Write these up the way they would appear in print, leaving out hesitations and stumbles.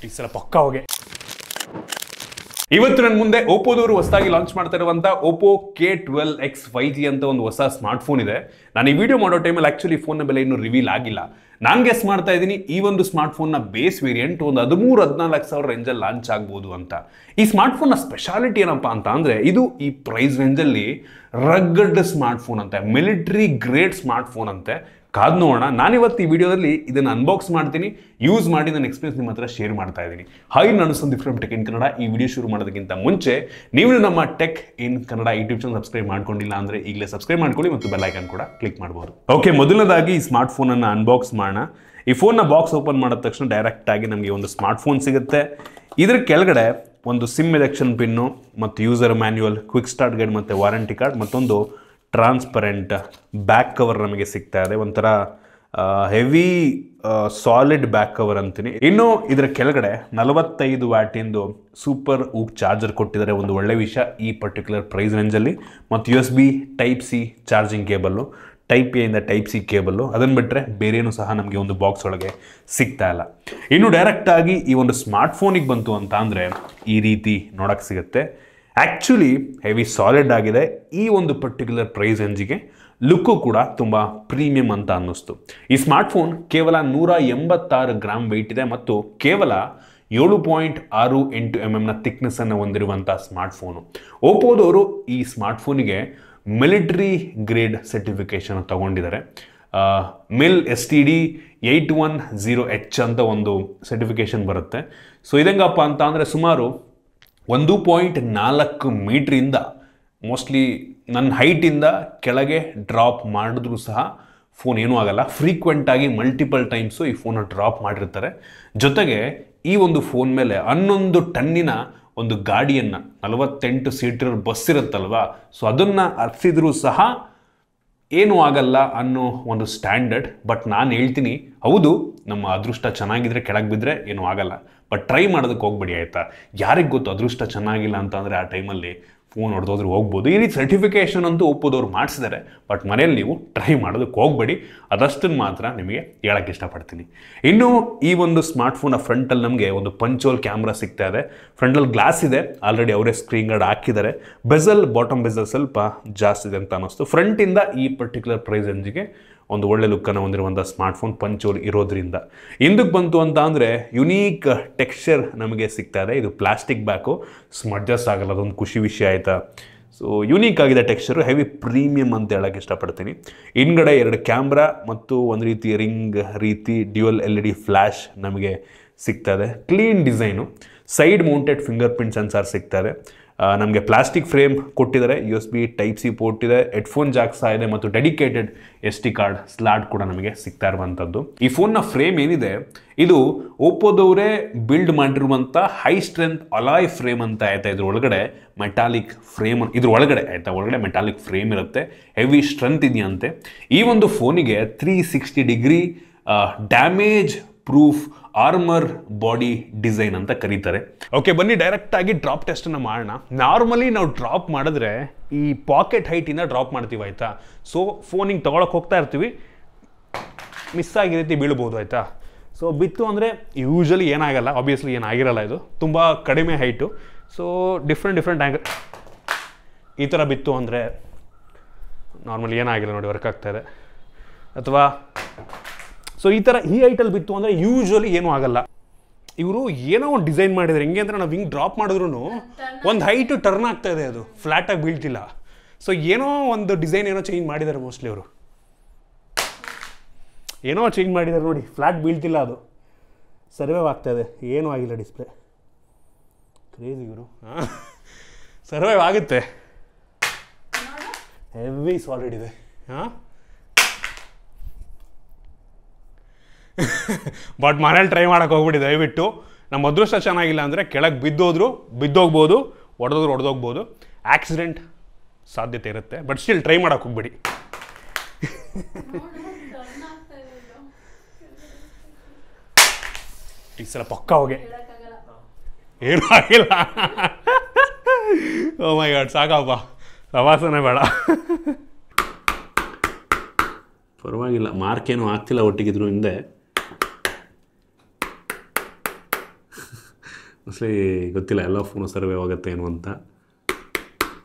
ಈ ಸಲ ಪಕ್ಕಾ ಹೋಗೆ. ಇವತ್ತು ನನ್ನ ಮುಂದೆ ಓಪೋದವರು ಹೊಸದಾಗಿ ಲಾಂಚ್ ಮಾಡ್ತಾ ಇರುವಂತ ಓಪೋ K12X 5G ಅಂತ ಒಂದು ಹೊಸ ಸ್ಮಾರ್ಟ್ ಫೋನ್ ಇದೆ. ನಾನು ಈ ವಿಡಿಯೋ ಮಾಡೋ ಟೈಮಲ್ಲಿ ಆಕ್ಚುಲಿ ಫೋನ್ನ ಬೆಲೆ ಇನ್ನೂ ರಿವೀಲ್ ಆಗಿಲ್ಲ. ನಾನು ಗೆಸ್ ಮಾಡ್ತಾ ಇದ್ದೀನಿ ಈ ಒಂದು ಸ್ಮಾರ್ಟ್ ಫೋನ್ನ ಬೇಸ್ ವೇರಿಯಂಟ್ ಒಂದು 13-14 ಸಾವಿರ ರೇಂಜಲ್ಲಿ ಲಾಂಚ್ ಆಗ್ಬೋದು ಅಂತ. ಈ ಸ್ಮಾರ್ಟ್ ಫೋನ್ನ ಸ್ಪೆಷಾಲಿಟಿ ಏನಪ್ಪಾ ಅಂತ ಅಂದ್ರೆ ಇದು ಈ ಪ್ರೈಸ್ ರೇಂಜಲ್ಲಿ ರಗ್ಗಡ್ ಸ್ಮಾರ್ಟ್ ಫೋನ್ ಅಂತೆ, ಮಿಲಿಟರಿ ಗ್ರೇಡ್ ಸ್ಮಾರ್ಟ್ ಫೋನ್ ಅಂತೆ. ಕಾದ್ ನೋಡೋಣ. ನಾನಿವತ್ತು ಈ ವಿಡಿಯೋದಲ್ಲಿ ಇದನ್ನು ಅನ್ಬಾಕ್ಸ್ ಮಾಡ್ತೀನಿ, ಯೂಸ್ ಮಾಡಿ ನನ್ನ ಎಕ್ಸ್ಪೀರಿಯನ್ಸ್ ನಿಮ್ಮ ಹತ್ರ ಶೇರ್ ಮಾಡ್ತಾ ಇದ್ದೀನಿ. ಹಾಯ್, ನಾನು Sandeep from tech in Kannada. ಈ ವಿಡಿಯೋ ಶುರು ಮಾಡೋದಕ್ಕಿಂತ ಮುಂಚೆ ನೀವು ನಮ್ಮ tech in Kannada YouTube channel subscribe ಮಾಡ್ಕೊಂಡಿಲ್ಲ ಅಂದ್ರೆ ಈಗಲೇ ಸಬ್ಸ್ಕ್ರೈಬ್ ಮಾಡ್ಕೊಳ್ಳಿ ಮತ್ತು ಬೆಲ್ ಐಕಾನ್ ಕೂಡ ಕ್ಲಿಕ್ ಮಾಡಬಹುದು. ಓಕೆ, ಮೊದಲನೇದಾಗಿ ಈ ಸ್ಮಾರ್ಟ್ ಫೋನನ್ನು ಅನ್ಬಾಕ್ಸ್ ಮಾಡೋಣ. ಈ ಫೋನ್ನ ಬಾಕ್ಸ್ ಓಪನ್ ಮಾಡಿದ ತಕ್ಷಣ ಡೈರೆಕ್ಟ್ ಆಗಿ ನಮಗೆ ಒಂದು ಸ್ಮಾರ್ಟ್ ಫೋನ್ ಸಿಗುತ್ತೆ. ಇದ್ರ ಕೆಳಗಡೆ ಒಂದು ಸಿಮ್ ಎಲೆಕ್ಷನ್ ಪಿನ್ನು ಮತ್ತು user manual, quick start guide ಮತ್ತು ವಾರಂಟಿ ಕಾರ್ಡ್, ಮತ್ತೊಂದು ಟ್ರಾನ್ಸ್ಪರೆಂಟ್ ಬ್ಯಾಕ್ ಕವರ್ ನಮಗೆ ಸಿಗ್ತಾ ಇದೆ. ಒಂಥರ ಹೆವಿ ಸಾಲಿಡ್ ಬ್ಯಾಕ್ ಕವರ್ ಅಂತೀನಿ. ಇನ್ನು ಇದರ ಕೆಳಗಡೆ 45 ವ್ಯಾಟಿಂದು ಸೂಪರ್ ಊಕ್ ಚಾರ್ಜರ್ ಕೊಟ್ಟಿದ್ದಾರೆ. ಒಂದು ಒಳ್ಳೆ ವಿಷಯ ಈ ಪರ್ಟಿಕ್ಯುಲರ್ ಪ್ರೈಸ್ ರೇಂಜಲ್ಲಿ. ಮತ್ತು USB Type-C charging cable, Type-A ಇಂದ Type-C ಕೇಬಲ್ಲು. ಅದನ್ನು ಬಿಟ್ಟರೆ ಬೇರೇನೂ ಸಹ ನಮಗೆ ಒಂದು ಬಾಕ್ಸ್ ಒಳಗೆ ಸಿಗ್ತಾ ಇಲ್ಲ. ಇನ್ನು ಡೈರೆಕ್ಟಾಗಿ ಈ ಒಂದು ಸ್ಮಾರ್ಟ್ ಫೋನಿಗೆ ಬಂತು ಅಂತ ಅಂದರೆ ಈ ರೀತಿ ನೋಡೋಕ್ಕೆ ಸಿಗುತ್ತೆ. ಆ್ಯಕ್ಚುಲಿ ಹೆವಿ ಸಾಲಿಡ್ ಆಗಿದೆ. ಈ ಒಂದು ಪರ್ಟಿಕ್ಯುಲರ್ ಪ್ರೈಸ್ ರೇಂಜಿಗೆ ಲುಕ್ಕು ಕೂಡ ತುಂಬ ಪ್ರೀಮಿಯಂ ಅಂತ ಅನ್ನಿಸ್ತು. ಈ ಸ್ಮಾರ್ಟ್ ಫೋನ್ ಕೇವಲ 186 ಗ್ರಾಮ್ ವೆಯ್ಟ್ ಇದೆ ಮತ್ತು ಕೇವಲ 7.68 mm ಥಿಕ್ನೆಸ್ಸನ್ನು ಹೊಂದಿರುವಂಥ ಸ್ಮಾರ್ಟ್ ಫೋನು. ಓಪೋದವರು ಈ ಸ್ಮಾರ್ಟ್ ಫೋನಿಗೆ ಮಿಲಿಟರಿ ಗ್ರೇಡ್ ಸರ್ಟಿಫಿಕೇಷನ್ ತಗೊಂಡಿದ್ದಾರೆ. ಮಿಲ್ STD 8108H ಅಂತ ಒಂದು ಸರ್ಟಿಫಿಕೇಷನ್ ಬರುತ್ತೆ. ಸೊ ಇದಂಗಪ್ಪ ಅಂತ ಅಂದರೆ ಸುಮಾರು 1.4 ಮೀಟ್ರಿಂದ ಮೋಸ್ಟ್ಲಿ ನನ್ನ ಹೈಟಿಂದ ಕೆಳಗೆ ಡ್ರಾಪ್ ಮಾಡಿದ್ರೂ ಸಹ ಫೋನ್ ಏನೂ ಆಗಲ್ಲ. ಫ್ರೀಕ್ವೆಂಟಾಗಿ ಮಲ್ಟಿಪಲ್ ಟೈಮ್ಸು ಈ ಫೋನ ಡ್ರಾಪ್ ಮಾಡಿರ್ತಾರೆ. ಜೊತೆಗೆ ಈ ಒಂದು ಫೋನ್ ಮೇಲೆ 11 ಟನ್ನಿನ ಒಂದು ಗಾಡಿಯನ್ನು, 48 ಸೀಟರ್ ಬಸ್ ಇರುತ್ತಲ್ವ, ಸೊ ಅದನ್ನು ಹರಿಸಿದ್ರೂ ಸಹ ಏನೂ ಆಗಲ್ಲ ಅನ್ನೋ ಒಂದು ಸ್ಟ್ಯಾಂಡರ್ಡ್. ಬಟ್ ನಾನು ಹೇಳ್ತೀನಿ, ಹೌದು ನಮ್ಮ ಅದೃಷ್ಟ ಚೆನ್ನಾಗಿದ್ರೆ ಕೆಳಗೆ ಬಿದ್ದರೆ ಏನೂ ಆಗಲ್ಲ, ಬಟ್ ಟ್ರೈ ಮಾಡೋದಕ್ಕೆ ಹೋಗ್ಬೇಡಿ ಆಯಿತಾ. ಯಾರಿಗೆ ಗೊತ್ತು ಅದೃಷ್ಟ ಚೆನ್ನಾಗಿಲ್ಲ ಅಂತ ಅಂದರೆ ಆ ಟೈಮಲ್ಲಿ ಫೋನ್ ಹೊಡೆದೋದ್ರೂ ಹೋಗ್ಬೋದು. ಈ ರೀತಿ ಸರ್ಟಿಫಿಕೇಷನ್ ಅಂತೂ ಒಪ್ಪೋದವ್ರು ಮಾಡಿಸಿದ್ದಾರೆ. ಬಟ್ ಮನೇಲಿ ನೀವು ಟ್ರೈ ಮಾಡೋದಕ್ಕೆ ಹೋಗಬೇಡಿ, ಅದಷ್ಟನ್ನು ಮಾತ್ರ ನಿಮಗೆ ಹೇಳೋಕ್ಕೆ ಇಷ್ಟಪಡ್ತೀನಿ. ಇನ್ನು ಈ ಒಂದು ಸ್ಮಾರ್ಟ್ ಫೋನ್ನ ಫ್ರಂಟಲ್ಲಿ ನಮಗೆ ಒಂದು ಪಂಚೋಲ್ ಕ್ಯಾಮ್ರಾ ಸಿಗ್ತಾ ಇದೆ. ಫ್ರಂಟಲ್ಲಿ ಗ್ಲಾಸ್ ಇದೆ, ಆಲ್ರೆಡಿ ಅವರೇ ಸ್ಕ್ರೀನ್ ಗಾರ್ಡ್ ಹಾಕಿದ್ದಾರೆ. ಬೆಸಲ್, ಬಾಟಮ್ ಬೆಸಲ್ ಸ್ವಲ್ಪ ಜಾಸ್ತಿ ಇದೆ ಅಂತ ಅನ್ನಿಸ್ತು. ಫ್ರಂಟಿಂದ ಈ ಪರ್ಟಿಕ್ಯುಲರ್ ಪ್ರೈಸ್ ರೇಂಜಿಗೆ ಒಂದು ಒಳ್ಳೆ ಲುಕ್ಕನ್ನು ಹೊಂದಿರುವಂಥ ಸ್ಮಾರ್ಟ್ ಫೋನ್ ಪಂಚೋಲ್ ಇರೋದ್ರಿಂದ. ಹಿಂದಕ್ಕೆ ಬಂತು ಅಂತ ಅಂದರೆ ಯುನೀಕ್ ಟೆಕ್ಸ್ಚರ್ ನಮಗೆ ಸಿಗ್ತಾ ಇದೆ. ಇದು ಪ್ಲಾಸ್ಟಿಕ್ ಬ್ಯಾಕು, ಸ್ಮಡ್ಜಸ್ ಆಗಲ್ಲ, ಅದೊಂದು ಖುಷಿ ವಿಷಯ ಆಯಿತಾ. ಸೊ ಯುನೀಕ್ ಆಗಿದೆ ಟೆಕ್ಸ್ಚರು, ಹೆವಿ ಪ್ರೀಮಿಯಂ ಅಂತ ಹೇಳೋಕ್ಕೆ ಇಷ್ಟಪಡ್ತೀನಿ. ಹಿಂದ್ಗಡೆ 2 ಕ್ಯಾಮ್ರಾ ಮತ್ತು ಒಂದು ರೀತಿ ರಿಂಗ್ ರೀತಿ ಡ್ಯುಯಲ್ LED ಫ್ಲ್ಯಾಶ್ ನಮಗೆ ಸಿಗ್ತಾ ಇದೆ. Clean design. Side mounted finger print sensor ಸಿಗ್ತಾ ಇದೆ. ನಮಗೆ ಪ್ಲಾಸ್ಟಿಕ್ ಫ್ರೇಮ್ ಕೊಟ್ಟಿದ್ದಾರೆ. USB Type-C ಪೋರ್ಟ್ ಇದೆ, ಹೆಡ್ಫೋನ್ ಜಾಕ್ ಸಹ ಇದೆ ಮತ್ತು ಡೆಡಿಕೇಟೆಡ್ SD ಕಾರ್ಡ್ ಸ್ಲಾಟ್ ಕೂಡ ನಮಗೆ ಸಿಗ್ತಾ ಇರುವಂಥದ್ದು. ಈ ಫೋನ್ನ ಫ್ರೇಮ್ ಏನಿದೆ ಇದು ಓಪೋದವರೇ ಬಿಲ್ಡ್ ಮಾಡಿರುವಂಥ ಹೈ ಸ್ಟ್ರೆಂತ್ ಅಲಾಯ್ ಫ್ರೇಮ್ ಅಂತ ಆಯ್ತಾ. ಇದ್ರ ಒಳಗಡೆ ಮೆಟಾಲಿಕ್ ಫ್ರೇಮ್, ಇದ್ರ ಒಳಗಡೆ ಆಯ್ತಾ, ಒಳಗಡೆ ಮೆಟಾಲಿಕ್ ಫ್ರೇಮ್ ಇರುತ್ತೆ. ಹೆವಿ ಸ್ಟ್ರೆಂತ್ ಇದೆಯಂತೆ. ಈ ಒಂದು ಫೋನಿಗೆ 360 degree damage proof armour body design ಅಂತ ಕರೀತಾರೆ. ಓಕೆ, ಬನ್ನಿ ಡೈರೆಕ್ಟ್ ಆಗಿ ಡ್ರಾಪ್ ಟೆಸ್ಟನ್ನು ಮಾಡೋಣ. ನಾರ್ಮಲಿ ನಾವು ಡ್ರಾಪ್ ಮಾಡಿದ್ರೆ ಈ ಪಾಕೆಟ್ ಹೈಟಿಂದ ಡ್ರಾಪ್ ಮಾಡ್ತೀವಿ ಆಯಿತಾ. ಸೊ ಫೋನಿಗೆ ತೊಗೊಳಕ್ಕೆ ಹೋಗ್ತಾ ಇರ್ತೀವಿ, ಮಿಸ್ ಆಗಿ ರೀತಿ ಬೀಳ್ಬೋದು ಆಯಿತಾ. ಸೊ ಬಿತ್ತು ಅಂದರೆ ಯೂಶಲಿ ಏನಾಗಲ್ಲ, ಆಬ್ವಿಯಸ್ಲಿ ಏನಾಗಿರಲ್ಲ, ಇದು ತುಂಬ ಕಡಿಮೆ ಹೈಟು. ಸೊ ಡಿಫ್ರೆಂಟ್ ಆ್ಯಂಗಲ್ ಈ ಥರ ಬಿತ್ತು ಅಂದರೆ ನಾರ್ಮಲಿ ಏನಾಗಿಲ್ಲ ನೋಡಿ, ವರ್ಕ್ ಆಗ್ತಾಯಿದೆ. ಅಥವಾ ಸೊ ಈ ಥರ ಈ ಹೈಟಲ್ಲಿ ಬಿತ್ತು ಅಂದರೆ ಯೂಶ್ವಲಿ ಏನೂ ಆಗಲ್ಲ. ಇವರು ಏನೋ ಒಂದು ಡಿಸೈನ್ ಮಾಡಿದ್ದಾರೆ. ಹೆಂಗೆ ಅಂದರೆ ನಾವು ಹಿಂಗೆ ಡ್ರಾಪ್ ಮಾಡಿದ್ರು ಒಂದು ಹೈಟು ಟರ್ನ್ ಆಗ್ತಾ ಇದೆ, ಅದು ಫ್ಲ್ಯಾಟಾಗಿ ಬೀಳ್ತಿಲ್ಲ. ಸೊ ಏನೋ ಒಂದು ಡಿಸೈನ್ ಏನೋ ಚೇಂಜ್ ಮಾಡಿದ್ದಾರೆ ಮೋಸ್ಟ್ಲಿ ಅವರು, ಏನೋ ಚೇಂಜ್ ಮಾಡಿದ್ದಾರೆ ನೋಡಿ, ಫ್ಲ್ಯಾಟ್ ಬೀಳ್ತಿಲ್ಲ, ಅದು ಸರ್ವೈವ್ ಆಗ್ತಾಯಿದೆ. ಏನೂ ಆಗಿಲ್ಲ ಡಿಸ್ಪ್ಲೇ. ಕ್ರೇಜಿ ಇವರು. ಸರ್ವೈವ್ ಆಗುತ್ತೆ, ಹೆವಿ ಸಾಲಿಡ್ ಇದೆ. ಹಾಂ, ಬಟ್ ಮನೇಲಿ ಟ್ರೈ ಮಾಡೋಕೆ ಹೋಗ್ಬಿಡಿ ದಯವಿಟ್ಟು. ನಮ್ಮ ಅದೃಷ್ಟ ಚೆನ್ನಾಗಿಲ್ಲ ಅಂದರೆ ಕೆಳಗೆ ಬಿದ್ದೋಗ್ಬೋದು, ಹೊಡೆದೋಗ್ಬೋದು. ಆಕ್ಸಿಡೆಂಟ್ ಸಾಧ್ಯತೆ ಇರುತ್ತೆ. ಬಟ್ ಸ್ಟಿಲ್ ಟ್ರೈ ಮಾಡೋಕೆ ಹೋಗ್ಬಿಡಿ. ಈ ಸಲ ಪಕ್ಕಾ ಹೋಗೆ, ಏನೂ ಆಗಿಲ್ಲ. ಓ ಮೈ ಗಾಡ್, ಸಾಕಪ್ಪ, ಪ್ರವಾಸನೇ ಬೇಡ. ಪರವಾಗಿಲ್ಲ, ಮಾರ್ಕ್ ಏನೂ ಆಗ್ತಿಲ್ಲ ಒಟ್ಟಿಗಿದ್ರು ಹಿಂದೆ. ಮೋಸ್ಟ್ಲಿ ಗೊತ್ತಿಲ್ಲ ಎಲ್ಲ ಫೋನು ಸರ್ವೇ ಆಗುತ್ತೆ ಏನು ಅಂತ.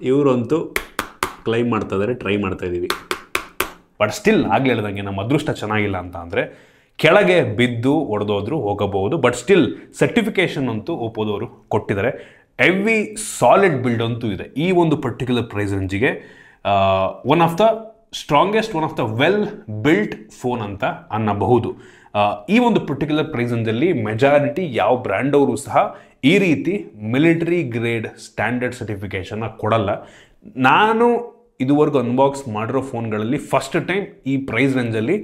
ಇವರಂತೂ ಕ್ಲೈಮ್ ಮಾಡ್ತಾ ಇದ್ದಾರೆ, ಟ್ರೈ ಮಾಡ್ತಾ ಇದ್ದೀವಿ. ಬಟ್ ಸ್ಟಿಲ್ ಆಗಲೇ ಹೇಳ್ದಂಗೆ ನಮ್ಮ ಅದೃಷ್ಟ ಚೆನ್ನಾಗಿಲ್ಲ ಅಂತ ಅಂದರೆ ಕೆಳಗೆ ಬಿದ್ದು ಒಡೆದೋದ್ರು ಹೋಗಬಹುದು. ಬಟ್ ಸ್ಟಿಲ್ ಸರ್ಟಿಫಿಕೇಷನ್ ಅಂತೂ ಒಪ್ಪೋದವರು ಕೊಟ್ಟಿದ್ದಾರೆ. ಹೆವಿ ಸಾಲಿಡ್ ಬಿಲ್ಡ್ ಅಂತೂ ಇದೆ ಈ ಒಂದು ಪರ್ಟಿಕ್ಯುಲರ್ ಪ್ರೈಸ್ ರೇಂಜಿಗೆ. One of the strongest, one of the well built phone ಅಂತ ಅನ್ನಬಹುದು. ಈ ಒಂದು ಪರ್ಟಿಕ್ಯುಲರ್ ಪ್ರೈಸ್ ರೇಂಜಲ್ಲಿ ಮೆಜಾರಿಟಿ ಯಾವ ಬ್ರ್ಯಾಂಡ್ ಅವರು ಸಹ ಈ ರೀತಿ ಮಿಲಿಟರಿ ಗ್ರೇಡ್ ಸ್ಟ್ಯಾಂಡರ್ಡ್ ಸರ್ಟಿಫಿಕೇಷನ್ನ ಕೊಡಲ್ಲ. ನಾನು ಇದುವರೆಗೂ ಅನ್ಬಾಕ್ಸ್ ಮಾಡಿರೋ ಫೋನ್ಗಳಲ್ಲಿ ಫಸ್ಟ್ ಟೈಮ್ ಈ ಪ್ರೈಸ್ ರೇಂಜಲ್ಲಿ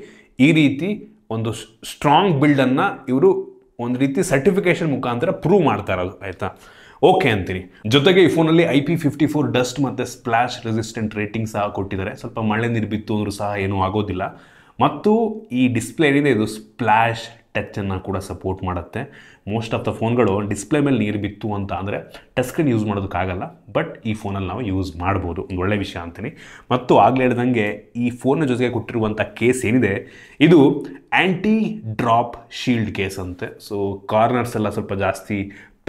ಈ ರೀತಿ ಒಂದು ಸ್ಟ್ರಾಂಗ್ ಬಿಲ್ಡನ್ನು ಇವರು ಒಂದು ರೀತಿ ಸರ್ಟಿಫಿಕೇಷನ್ ಮುಖಾಂತರ ಪ್ರೂವ್ ಮಾಡ್ತಾ ಇರೋದು, ಆಯಿತಾ. ಓಕೆ ಅಂತೀನಿ. ಜೊತೆಗೆ ಈ ಫೋನಲ್ಲಿ IP54 ಡಸ್ಟ್ ಮತ್ತು ಸ್ಪ್ಲಾಶ್ ರೆಸಿಸ್ಟೆಂಟ್ ರೇಟಿಂಗ್ ಸಹ ಕೊಟ್ಟಿದ್ದಾರೆ. ಸ್ವಲ್ಪ ಮಳೆ ನೀರು ಬಿತ್ತು ಅಂದರೂ ಸಹ ಏನೂ ಆಗೋದಿಲ್ಲ. ಮತ್ತು ಈ ಡಿಸ್ಪ್ಲೇ ಏನಿದೆ ಇದು ಸ್ಪ್ಲಾಶ್ ಟಚ್ಚನ್ನು ಕೂಡ ಸಪೋರ್ಟ್ ಮಾಡುತ್ತೆ. ಮೋಸ್ಟ್ ಆಫ್ ದ ಫೋನ್ಗಳು ಡಿಸ್ಪ್ಲೇ ಮೇಲೆ ನೀರು ಬಿತ್ತು ಅಂತ ಅಂದರೆ ಟಚ್ ಸ್ಕ್ರೀನ್ ಯೂಸ್ ಮಾಡೋದಕ್ಕಾಗಲ್ಲ. ಬಟ್ ಈ ಫೋನಲ್ಲಿ ನಾವು ಯೂಸ್ ಮಾಡ್ಬೋದು, ಒಂದು ಒಳ್ಳೆ ವಿಷಯ ಅಂತೀನಿ. ಮತ್ತು ಆಗಲೇ ಹೇಳ್ದಂಗೆ ಈ ಫೋನ್ನ ಜೊತೆಗೆ ಕೊಟ್ಟಿರುವಂಥ ಕೇಸ್ ಏನಿದೆ ಇದು ಆ್ಯಂಟಿ ಡ್ರಾಪ್ ಶೀಲ್ಡ್ ಕೇಸ್ ಅಂತೆ. ಸೊ ಕಾರ್ನರ್ಸ್ ಎಲ್ಲ ಸ್ವಲ್ಪ ಜಾಸ್ತಿ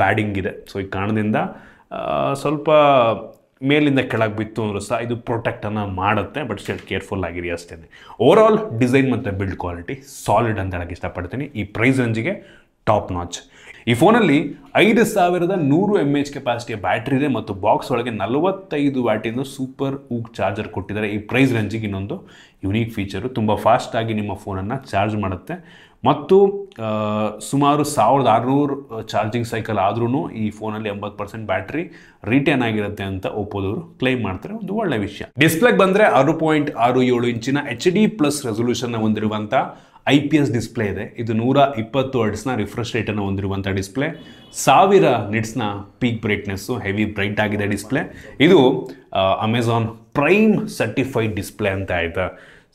ಪ್ಯಾಡಿಂಗ್ ಇದೆ. ಸೊ ಈ ಕಾರಣದಿಂದ ಸ್ವಲ್ಪ ಮೇಲಿಂದ ಕೆಳಗೆ ಬಿತ್ತು ಅಂದರೂ ಸಹ ಇದು ಪ್ರೊಟೆಕ್ಟನ್ನು ಮಾಡುತ್ತೆ. ಬಟ್ ಸ್ಟಿಲ್ ಕೇರ್ಫುಲ್ ಆಗಿರಿ ಅಷ್ಟೇ. ಓವರ್ ಆಲ್ ಡಿಸೈನ್ ಮತ್ತು ಬಿಲ್ಡ್ ಕ್ವಾಲಿಟಿ ಸಾಲಿಡ್ ಅಂತ ಹೇಳಕ್ಕೆ ಇಷ್ಟಪಡ್ತೀನಿ. ಈ ಪ್ರೈಸ್ ರೇಂಜಿಗೆ ಟಾಪ್ ನಾಚ್. ಈ ಫೋನಲ್ಲಿ 5100 mAh ಕೆಪಾಸಿಟಿಯ ಬ್ಯಾಟ್ರಿ ಇದೆ ಮತ್ತು ಬಾಕ್ಸ್ ಒಳಗೆ 45 ವ್ಯಾಟಿಂದು ಸೂಪರ್ ಊಕ್ ಚಾರ್ಜರ್ ಕೊಟ್ಟಿದ್ದಾರೆ. ಈ ಪ್ರೈಸ್ ರೇಂಜಿಗೆ ಇನ್ನೊಂದು ಯುನೀಕ್ ಫೀಚರು, ತುಂಬ ಫಾಸ್ಟಾಗಿ ನಿಮ್ಮ ಫೋನನ್ನು ಚಾರ್ಜ್ ಮಾಡುತ್ತೆ. ಮತ್ತು ಸುಮಾರು 1600 ಚಾರ್ಜಿಂಗ್ ಸೈಕಲ್ ಆದ್ರೂ ಈ ಫೋನಲ್ಲಿ 80% ಬ್ಯಾಟ್ರಿ ರಿಟೇನ್ ಆಗಿರುತ್ತೆ ಅಂತ ಒಪ್ಪೋದವರು ಕ್ಲೈಮ್ ಮಾಡ್ತಾರೆ, ಒಂದು ಒಳ್ಳೆ ವಿಷಯ. ಡಿಸ್ಪ್ಲೇಗೆ ಬಂದರೆ 6.67 ಇಂಚಿನ HD+ ರೆಸೊಲ್ಯೂಷನ್ನ ಹೊಂದಿರುವಂಥ IPS ಡಿಸ್ಪ್ಲೇ ಇದೆ. ಇದು 120 ಹರ್ಟ್ಸ್ನ ರಿಫ್ರೆಶ್ ರೇಟನ್ನು ಹೊಂದಿರುವಂಥ ಡಿಸ್ಪ್ಲೇ. 1000 ನಿಟ್ಸ್ನ ಪೀಕ್ ಬ್ರೈಟ್ನೆಸ್ಸು, ಹೆವಿ ಬ್ರೈಟ್ ಆಗಿದೆ ಡಿಸ್ಪ್ಲೇ. ಇದು ಅಮೆಝಾನ್ ಪ್ರೈಮ್ ಸರ್ಟಿಫೈಡ್ ಡಿಸ್ಪ್ಲೇ ಅಂತ ಆಯಿತಾ.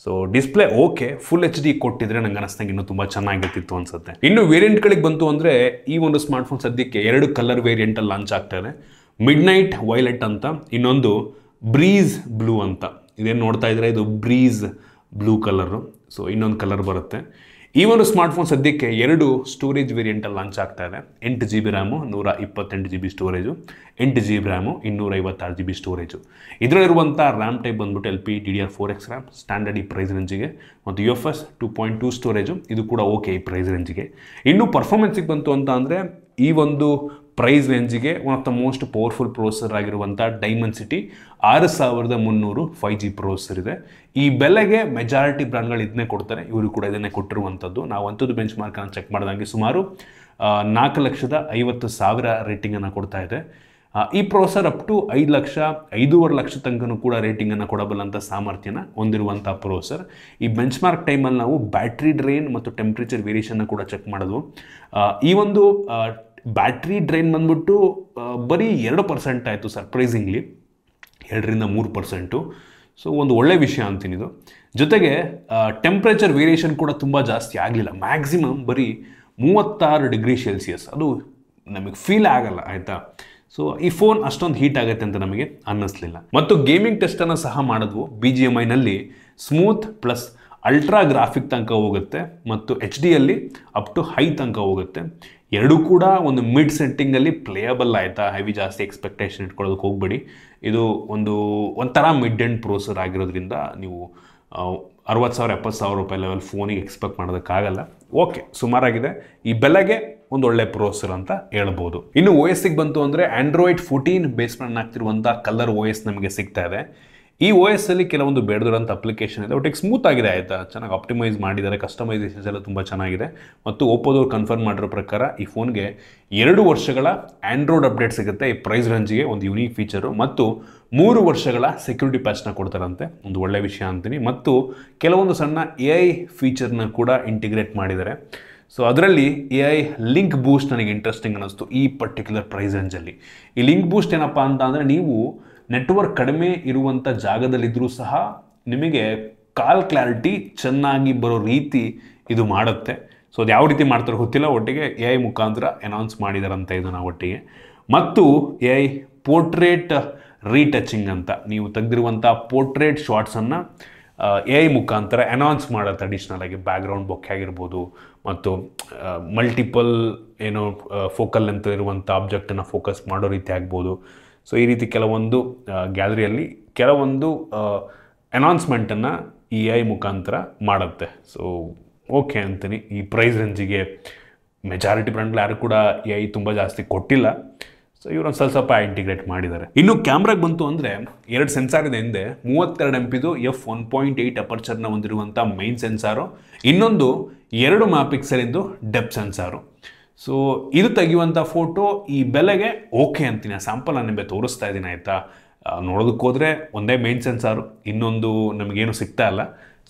So display okay, full HD ಕೊಟ್ಟಿದ್ರೆ ನಂಗೆ ಅನ್ನಿಸ್ದಂಗೆ ಇನ್ನೂ ತುಂಬ ಚೆನ್ನಾಗಿರ್ತಿತ್ತು ಅನ್ಸುತ್ತೆ. ಇನ್ನು ವೇರಿಯಂಟ್ಗಳಿಗೆ ಬಂತು ಅಂದರೆ ಈ ಒಂದು ಸ್ಮಾರ್ಟ್ಫೋನ್ ಸದ್ಯಕ್ಕೆ 2 ಕಲರ್ ವೇರಿಯಂಟಲ್ಲಿ ಲಾಂಚ್ ಆಗ್ತಾ ಇದೆ. ಮಿಡ್ ನೈಟ್ ವೈಲೆಟ್ ಅಂತ, ಇನ್ನೊಂದು ಬ್ರೀಸ್ ಬ್ಲೂ ಅಂತ. ಇದೇನು ನೋಡ್ತಾ ಇದ್ರೆ ಇದು ಬ್ರೀಸ್ ಬ್ಲೂ ಕಲರು. ಸೊ ಇನ್ನೊಂದು ಕಲರ್ ಬರುತ್ತೆ. ಈ ಒಂದು ಸ್ಮಾರ್ಟ್ಫೋನ್ ಸದ್ಯಕ್ಕೆ 2 ಸ್ಟೋರೇಜ್ ವೇರಿಯಂಟಲ್ಲಿ ಲಾಂಚ್ ಆಗ್ತಾ ಇದೆ. 8GB RAM, 128GB storage, 8GB RAM, 256GB storage. ಇದರಲ್ಲಿರುವಂಥ ರ್ಯಾಮ್ ಟೈಪ್ ಬಂದ್ಬಿಟ್ಟು LPDDR4X ರ್ಯಾಮ್ ಸ್ಟ್ಯಾಂಡರ್ಡ್ ಈ ಪ್ರೈಸ್ ರೇಂಜಿಗೆ, ಮತ್ತು UFS 2.2 ಸ್ಟೋರೇಜು, ಇದು ಕೂಡ ಓಕೆ ಈ ಪ್ರೈಸ್ ರೇಂಜಿಗೆ. ಇನ್ನು ಪರ್ಫಾರ್ಮೆನ್ಸಿಗೆ ಬಂತು ಅಂತ ಅಂದರೆ ಈ ಒಂದು ಪ್ರೈಸ್ ರೇಂಜಿಗೆ one of the most powerful processor ಆಗಿರುವಂಥ ಡೈಮೆನ್ಸಿಟಿ 6300 5G ಪ್ರೊಸೆಸರ್ ಇದೆ. ಈ ಬೆಲೆಗೆ ಮೆಜಾರಿಟಿ ಬ್ರ್ಯಾಂಡ್ಗಳು ಇದನ್ನೇ ಕೊಡ್ತಾರೆ, ಇವರು ಕೂಡ ಇದನ್ನೇ ಕೊಟ್ಟಿರುವಂಥದ್ದು. ನಾವು ಅಂಥದ್ದು ಬೆಂಚ್ ಮಾರ್ಕನ್ನು ಚೆಕ್ ಮಾಡಿದಂಗೆ ಸುಮಾರು 4,50,000 ರೇಟಿಂಗನ್ನು ಕೊಡ್ತಾ ಇದೆ. ಈ processor up to 5 lakh 5.5 lakh ತನಕನೂ ಕೂಡ ರೇಟಿಂಗನ್ನು ಕೊಡಬಲ್ಲಂಥ ಸಾಮರ್ಥ್ಯನ ಹೊಂದಿರುವಂಥ ಪ್ರೊಸೆಸರ್. ಈ ಬೆಂಚ್ ಮಾರ್ಕ್ ಟೈಮಲ್ಲಿ ನಾವು ಬ್ಯಾಟ್ರಿ ಡ್ರೈನ್ ಮತ್ತು ಟೆಂಪ್ರೇಚರ್ ವೇರಿಯೇಷನ್ನ ಕೂಡ ಚೆಕ್ ಮಾಡಿದ್ವು. ಈ ಒಂದು ಬ್ಯಾಟ್ರಿ ಡ್ರೈನ್ ಬಂದ್ಬಿಟ್ಟು ಬರೀ 2% ಆಯಿತು, ಸರ್ಪ್ರೈಸಿಂಗ್ಲಿ 2-3%. ಸೊ ಒಂದು ಒಳ್ಳೆ ವಿಷಯ ಅಂತೀನಿ ಇದು. ಜೊತೆಗೆ ಟೆಂಪ್ರೇಚರ್ ವೇರಿಯೇಷನ್ ಕೂಡ ತುಂಬ ಜಾಸ್ತಿ ಆಗಲಿಲ್ಲ, ಮ್ಯಾಕ್ಸಿಮಮ್ ಬರೀ 36 ಡಿಗ್ರಿ ಸೆಲ್ಸಿಯಸ್. ಅದು ನಮಗೆ ಫೀಲ್ ಆಗಲ್ಲ, ಆಯಿತಾ. ಸೊ ಈ ಫೋನ್ ಅಷ್ಟೊಂದು ಹೀಟ್ ಆಗುತ್ತೆ ಅಂತ ನಮಗೆ ಅನ್ನಿಸ್ಲಿಲ್ಲ. ಮತ್ತು ಗೇಮಿಂಗ್ ಟೆಸ್ಟನ್ನು ಸಹ ಮಾಡಿದ್ವು. BGMIನಲ್ಲಿ ಸ್ಮೂತ್ ಪ್ಲಸ್ ಅಲ್ಟ್ರಾ ಗ್ರಾಫಿಕ್ ತನಕ ಹೋಗುತ್ತೆ ಮತ್ತು HDಯಲ್ಲಿ ಅಪ್ ಟು ಹೈ ತನಕ ಹೋಗುತ್ತೆ. ಎರಡೂ ಕೂಡ ಒಂದು ಮಿಡ್ ಸೆಟ್ಟಿಂಗಲ್ಲಿ ಪ್ಲೇಯಬಲ್ ಆಯಿತಾ. ಹೆವಿ ಜಾಸ್ತಿ ಎಕ್ಸ್ಪೆಕ್ಟೇಷನ್ ಇಟ್ಕೊಳ್ಳೋದಕ್ಕೆ ಹೋಗ್ಬೇಡಿ. ಇದು ಒಂಥರ ಮಿಡ್ ಎಂಡ್ ಪ್ರೊಸೆಸರ್ ಆಗಿರೋದ್ರಿಂದ ನೀವು 60,000 70,000 ರೂಪಾಯಿ ಲೆವೆಲ್ ಫೋನಿಗೆ ಎಕ್ಸ್ಪೆಕ್ಟ್ ಮಾಡೋದಕ್ಕಾಗಲ್ಲ. ಓಕೆ, ಸುಮಾರಾಗಿದೆ. ಈ ಬೆಲೆಗೆ ಒಂದು ಒಳ್ಳೆ ಪ್ರೊಸೆಸರ್ ಅಂತ ಹೇಳ್ಬೋದು. ಇನ್ನು OSಗೆ ಬಂತು ಅಂದರೆ Android 14 ಬೇಸ್ ಮಾಡಿ ಆಗ್ತಿರುವಂಥ ಕಲರ್ OS ನಮಗೆ ಸಿಗ್ತಾ ಇದೆ. ಈ OS ಅಲ್ಲಿ ಕೆಲವೊಂದು ಬೇಡದಿರೋಂಥ ಅಪ್ಲಿಕೇಶನ್ ಇದೆ, ಒಟ್ಟಿಗೆ ಸ್ಮೂತ್ ಆಗಿದೆ, ಆಯಿತಾ. ಚೆನ್ನಾಗಿ ಆಪ್ಟಿಮೈಸ್ ಮಾಡಿದ್ದಾರೆ, ಕಸ್ಟಮೈಸೇಷನ್ಸ್ ಎಲ್ಲ ತುಂಬ ಚೆನ್ನಾಗಿದೆ. ಮತ್ತು ಒಪ್ಪೋದವ್ರು ಕನ್ಫರ್ಮ್ ಮಾಡಿರೋ ಪ್ರಕಾರ ಈ ಫೋನ್ಗೆ 2 ವರ್ಷಗಳ ಆ್ಯಂಡ್ರಾಯ್ಡ್ ಅಪ್ಡೇಟ್ ಸಿಗುತ್ತೆ ಈ ಪ್ರೈಸ್ ರೇಂಜಿಗೆ, ಒಂದು ಯುನೀಕ್ ಫೀಚರು. ಮತ್ತು 3 ವರ್ಷಗಳ ಸೆಕ್ಯೂರಿಟಿ ಪ್ಯಾಚ್ನ ಕೊಡ್ತಾರಂತೆ, ಒಂದು ಒಳ್ಳೆ ವಿಷಯ ಅಂತೀನಿ. ಮತ್ತು ಕೆಲವೊಂದು ಸಣ್ಣ AI ಫೀಚರ್ನ ಕೂಡ ಇಂಟಿಗ್ರೇಟ್ ಮಾಡಿದ್ದಾರೆ. ಸೊ ಅದರಲ್ಲಿ AI ಲಿಂಕ್ ಬೂಸ್ಟ್ ನನಗೆ ಇಂಟ್ರೆಸ್ಟಿಂಗ್ ಅನ್ನಿಸ್ತು ಈ ಪರ್ಟಿಕ್ಯುಲರ್ ಪ್ರೈಸ್ ರೇಂಜಲ್ಲಿ. ಈ ಲಿಂಕ್ ಬೂಸ್ಟ್ ಏನಪ್ಪ ಅಂತ ಅಂದರೆ, ನೀವು ನೆಟ್ವರ್ಕ್ ಕಡಿಮೆ ಇರುವಂಥ ಜಾಗದಲ್ಲಿದ್ದರೂ ಸಹ ನಿಮಗೆ ಕಾಲ್ ಕ್ಲಾರಿಟಿ ಚೆನ್ನಾಗಿ ಬರೋ ರೀತಿ ಇದು ಮಾಡುತ್ತೆ. ಸೊ ಅದು ಯಾವ ರೀತಿ ಮಾಡ್ತಾರೋ ಗೊತ್ತಿಲ್ಲ, ಒಟ್ಟಿಗೆ AI ಮುಖಾಂತರ ಅನೌನ್ಸ್ ಮಾಡಿದಾರಂತೆ ಇದನ್ನು ಒಟ್ಟಿಗೆ. ಮತ್ತು AI ಪೋರ್ಟ್ರೇಟ್ ರೀಟಚಿಂಗ್ ಅಂತ, ನೀವು ತೆಗೆದಿರುವಂಥ ಪೋರ್ಟ್ರೇಟ್ ಶಾಟ್ಸನ್ನು ಎ ಐ ಮುಖಾಂತರ ಅನೌನ್ಸ್ ಮಾಡುತ್ತೆ ಅಡಿಷ್ನಲ್ ಆಗಿ ಬ್ಯಾಕ್ಗ್ರೌಂಡ್ ಬೊಕ್ಕೆ ಆಗಿರ್ಬೋದು ಮತ್ತು ಮಲ್ಟಿಪಲ್ ಏನೋ ಫೋಕಲ್ ಅಂತ ಇರುವಂಥ ಆಬ್ಜೆಕ್ಟನ್ನು ಫೋಕಸ್ ಮಾಡೋ ರೀತಿ ಆಗ್ಬೋದು. ಸೊ ಈ ರೀತಿ ಕೆಲವೊಂದು ಗ್ಯಾಲರಿಯಲ್ಲಿ ಕೆಲವೊಂದು ಅನೌನ್ಸ್ಮೆಂಟನ್ನು ಈ ಎ ಐ ಮುಖಾಂತರ ಮಾಡುತ್ತೆ. ಸೊ ಓಕೆ ಅಂತೀನಿ. ಈ ಪ್ರೈಸ್ ರೇಂಜಿಗೆ ಮೆಜಾರಿಟಿ ಬ್ರ್ಯಾಂಡ್ಗಳು ಯಾರು ಕೂಡ ಎ ಐ ತುಂಬ ಜಾಸ್ತಿ ಕೊಟ್ಟಿಲ್ಲ. ಸೊ ಇವರೊಂದು ಸ್ವಲ್ಪ ಇಂಟಿಗ್ರೇಟ್ ಮಾಡಿದ್ದಾರೆ. ಇನ್ನು ಕ್ಯಾಮ್ರಾಗೆ ಬಂತು ಅಂದರೆ 2 ಸೆನ್ಸಾರ್ ಇದೆ. ಹಿಂದೆ 32 MP f1.8 ಅಪರ್ಚರ್ನ ಹೊಂದಿರುವಂಥ ಮೈನ್ ಸೆನ್ಸಾರು, ಇನ್ನೊಂದು 2 MP ಡೆಪ್ತ್ ಸೆನ್ಸಾರು. ಸೊ ಇದು ತೆಗೆಯುವಂಥ ಫೋಟೋ ಈ ಬೆಲೆಗೆ ಓಕೆ ಅಂತೀನಿ. ಆ ಸ್ಯಾಂಪಲ್ ನಾನು ನಿಮಗೆ ತೋರಿಸ್ತಾ ಇದ್ದೀನಿ ಆಯಿತಾ. ನೋಡೋದಕ್ಕೆ ಹೋದರೆ ಒಂದೇ ಮೈನ್ ಸೆನ್ಸಾರು, ಇನ್ನೊಂದು ನಮಗೇನು ಸಿಗ್ತಾ ಇಲ್ಲ.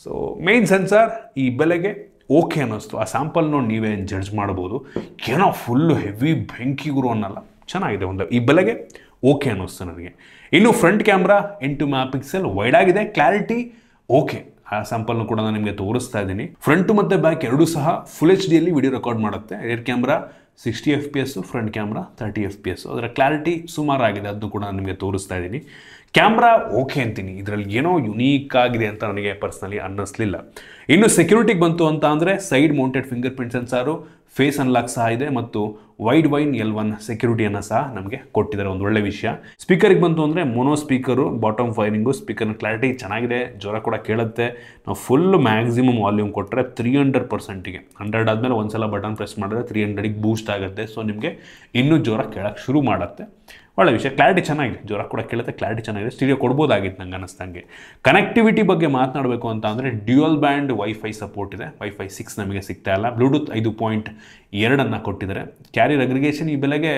ಸೊ ಮೈನ್ ಸೆನ್ಸಾರ್ ಈ ಬೆಲೆಗೆ ಓಕೆ ಅನ್ನಿಸ್ತು. ಆ ಸ್ಯಾಂಪಲ್ ನೋಡಿ ನೀವೇ ಜಡ್ಜ್ ಮಾಡ್ಬೋದು. ಏನೋ ಫುಲ್ಲು ಹೆವಿ ಬೆಂಕಿ ಗುರು ಅನ್ನಲ್ಲ, ಚೆನ್ನಾಗಿದೆ. ಒಂದು ಈ ಬೆಲೆಗೆ ಓಕೆ ಅನ್ನಿಸ್ತು ನನಗೆ. ಇನ್ನು ಫ್ರಂಟ್ ಕ್ಯಾಮ್ರಾ 8 MP ವೈಡ್ ಆಗಿದೆ, ಕ್ಲಾರಿಟಿ ಓಕೆ. ಆ ಸ್ಯಾಂಪಲ್ನು ಕೂಡ ನಾನು ನಿಮಗೆ ತೋರಿಸ್ತಾ ಇದ್ದೀನಿ. ಫ್ರಂಟು ಮತ್ತು ಬ್ಯಾಕ್ ಎರಡೂ ಸಹ ಫುಲ್ HD ಯಲ್ಲಿ ವಿಡಿಯೋ ರೆಕಾರ್ಡ್ ಮಾಡುತ್ತೆ. Rare camera 60 FPS, front camera 30 FPS. ಅದರ ಕ್ಲಾರಿಟಿ ಸುಮಾರಾಗಿದೆ, ಅದನ್ನು ಕೂಡ ನಾನು ನಿಮಗೆ ತೋರಿಸ್ತಾ ಇದ್ದೀನಿ. ಕ್ಯಾಮ್ರಾ ಓಕೆ ಅಂತೀನಿ. ಇದರಲ್ಲಿ ಏನೋ ಯುನೀಕ್ ಆಗಿದೆ ಅಂತ ನನಗೆ ಪರ್ಸ್ನಲಿ ಅನ್ನಿಸ್ಲಿಲ್ಲ. ಇನ್ನು ಸೆಕ್ಯೂರಿಟಿಗೆ ಬಂತು ಅಂತ ಅಂದರೆ side mounted finger print sensor, face unlock ಸಹ ಇದೆ ಮತ್ತು ವೈಡ್ ವೈನ್ L1 ಸೆಕ್ಯೂರಿಟಿಯನ್ನು ಸಹ ನಮಗೆ ಕೊಟ್ಟಿದ್ದಾರೆ, ಒಂದು ಒಳ್ಳೆ ವಿಷಯ. ಸ್ಪೀಕರಿಗೆ ಬಂತು ಅಂದರೆ ಮೊನೋ ಸ್ಪೀಕರು, ಬಾಟಮ್ ಫೈರಿಂಗು, ಸ್ಪೀಕರ್ನ ಕ್ಲಾರಿಟಿ ಚೆನ್ನಾಗಿದೆ, ಜ್ವರ ಕೂಡ ಕೇಳುತ್ತೆ. ನಾವು ಫುಲ್ ಮ್ಯಾಕ್ಸಿಮಮ್ ವಾಲ್ಯೂಮ್ ಕೊಟ್ಟರೆ 300%ಗೆ 100 ಆದಮೇಲೆ ಒಂದ್ಸಲ ಬಟನ್ ಪ್ರೆಸ್ ಮಾಡಿದ್ರೆ 300ಗೆ ಬೂಸ್ಟ್ ಆಗುತ್ತೆ. ಸೊ ನಿಮಗೆ ಇನ್ನೂ ಜ್ವರ ಕೇಳೋಕ್ಕೆ ಶುರು ಮಾಡುತ್ತೆ. ಒಳ್ಳೆ ವಿಷಯ. ಕ್ಲಾರಿಟಿ ಚೆನ್ನಾಗಿದೆ, ಜ್ವರ ಕೂಡ ಕೇಳುತ್ತೆ, ಕ್ಲಾರಿಟಿ ಚೆನ್ನಾಗಿದೆ. ಸ್ಟೀರಿಯೋ ಕೊಡ್ಬೋದಾಗಿತ್ತು ನಂಗೆ ಅನ್ನಿಸ್ದಂಗೆ. ಕನೆಕ್ಟಿವಿಟಿ ಬಗ್ಗೆ ಮಾತನಾಡಬೇಕು ಅಂತ ಅಂದರೆ ಡ್ಯುಯಲ್ ಬ್ಯಾಂಡ್ ವೈಫೈ ಸಪೋರ್ಟ್ ಇದೆ. ವೈಫೈ 6 ನಮಗೆ ಸಿಗ್ತಾ ಇಲ್ಲ. ಬ್ಲೂಟೂತ್ 5.2 ಕೊಟ್ಟಿದ್ದಾರೆ. ಕ್ಯಾರಿಯರ್ ಅಗ್ರಿಗೇಷನ್ ಈ ಬೆಲೆಗೆ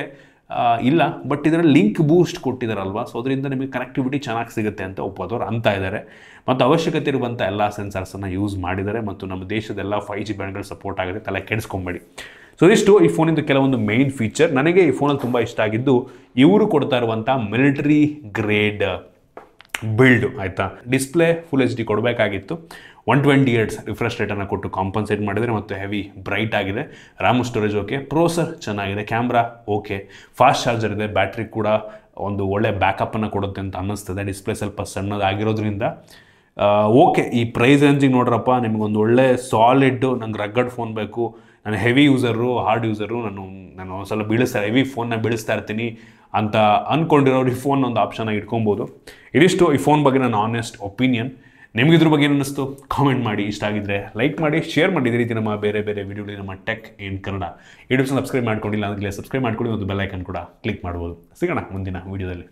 ಇಲ್ಲ, ಬಟ್ ಇದರಲ್ಲಿ ಲಿಂಕ್ ಬೂಸ್ಟ್ ಕೊಟ್ಟಿದ್ದಾರಲ್ವಾ, ಸೊ ಅದರಿಂದ ನಿಮಗೆ ಕನೆಕ್ಟಿವಿಟಿ ಚೆನ್ನಾಗಿ ಸಿಗುತ್ತೆ ಅಂತ ಒಪ್ಪೋದವ್ರು ಅಂತ ಇದ್ದಾರೆ. ಮತ್ತು ಅವಶ್ಯಕತೆ ಇರುವಂಥ ಎಲ್ಲ ಸೆನ್ಸಾರ್ಸನ್ನು ಯೂಸ್ ಮಾಡಿದ್ದಾರೆ ಮತ್ತು ನಮ್ಮ ದೇಶದೆಲ್ಲ 5G ಬ್ಯಾಂಡ್ಗಳು ಸಪೋರ್ಟ್ ಆಗುತ್ತೆ, ತಲೆ ಕೆಡಿಸ್ಕೊಂಬೇಡಿ. ಸೊ ಇಷ್ಟು ಈ ಫೋನಿಂದು ಕೆಲವೊಂದು ಮೇನ್ ಫೀಚರ್. ನನಗೆ ಈ ಫೋನಲ್ಲಿ ತುಂಬ ಇಷ್ಟ ಆಗಿದ್ದು ಇವರು ಕೊಡ್ತಾ ಇರುವಂಥ ಮಿಲಿಟರಿ ಗ್ರೇಡ್ ಬಿಲ್ಡು ಆಯಿತಾ. ಡಿಸ್ಪ್ಲೇ ಫುಲ್ HD ಕೊಡಬೇಕಾಗಿತ್ತು. 120 Hz ರಿಫ್ರೆಶ್ ರೇಟನ್ನು ಕೊಟ್ಟು ಕಾಂಪನ್ಸೇಟ್ ಮಾಡಿದರೆ ಮತ್ತು ಹೆವಿ ಬ್ರೈಟ್ ಆಗಿದೆ. ರ್ಯಾಮ್ ಸ್ಟೋರೇಜ್ ಓಕೆ, ಪ್ರೋಸರ್ ಚೆನ್ನಾಗಿದೆ, ಕ್ಯಾಮ್ರಾ ಓಕೆ, ಫಾಸ್ಟ್ ಚಾರ್ಜರ್ ಇದೆ, ಬ್ಯಾಟ್ರಿ ಕೂಡ ಒಂದು ಒಳ್ಳೆ ಬ್ಯಾಕಪ್ಪನ್ನು ಕೊಡುತ್ತೆ ಅಂತ ಅನ್ನಿಸ್ತದೆ. ಡಿಸ್ಪ್ಲೇ ಸ್ವಲ್ಪ ಸಣ್ಣದಾಗಿರೋದ್ರಿಂದ ಓಕೆ. ಈ ಪ್ರೈಸ್ ರೇಂಜಿಗೆ ನೋಡ್ರಪ್ಪ, ನಿಮಗೊಂದು ಒಳ್ಳೆ ಸಾಲಿಡ್, ನಂಗೆ ರಗ್ಗಡ್ ಫೋನ್ ಬೇಕು, ನಾನು ಹೆವಿ ಯೂಸರು, ಹಾರ್ಡ್ ಯೂಸರು, ನಾನು ಒಂದ್ಸಲ ಹೆವಿ ಫೋನ್ನ ಬೀಳಿಸ್ತಾ ಇರ್ತೀನಿ ಅಂತ ಅಂದ್ಕೊಂಡಿರೋರು ಈ ಫೋನ್ ಒಂದು ಆಪ್ಷನಾಗಿ ಇಟ್ಕೊಬೋದು. ಇದಿಷ್ಟು ಈ ಫೋನ್ ಬಗ್ಗೆ ನನ್ನ ಆನೆಸ್ಟ್ ಒಪಿನಿಯನ್. ನಿಮಗಿದ್ರ ಬಗ್ಗೆ ಏನು ಅನ್ನಿಸ್ತು ಕಾಮೆಂಟ್ ಮಾಡಿ. ಇಷ್ಟ ಆಗಿದ್ದರೆ ಲೈಕ್ ಮಾಡಿ, ಶೇರ್ ಮಾಡಿ. ಇದೇ ರೀತಿ ನಮ್ಮ ಬೇರೆ ಬೇರೆ ವಿಡಿಯೋಗಳು ನಮ್ಮ ಟೆಕ್ ಇನ್ ಕನ್ನಡ ಯೂಟ್ಯೂಬ್ನ ಸಬ್ಸ್ಕ್ರೈಬ್ ಮಾಡ್ಕೊಂಡಿಲ್ಲ ಅಂದರೆ ಸಬ್ಸ್ಕ್ರೈಬ್ ಮಾಡ್ಕೊಳ್ಳಿ, ಒಂದು ಬೆಲ್ ಐಕನ್ ಕೂಡ ಕ್ಲಿಕ್ ಮಾಡ್ಬೋದು. ಸಿಗೋಣ ಮುಂದಿನ ವಿಡಿಯೋದಲ್ಲಿ.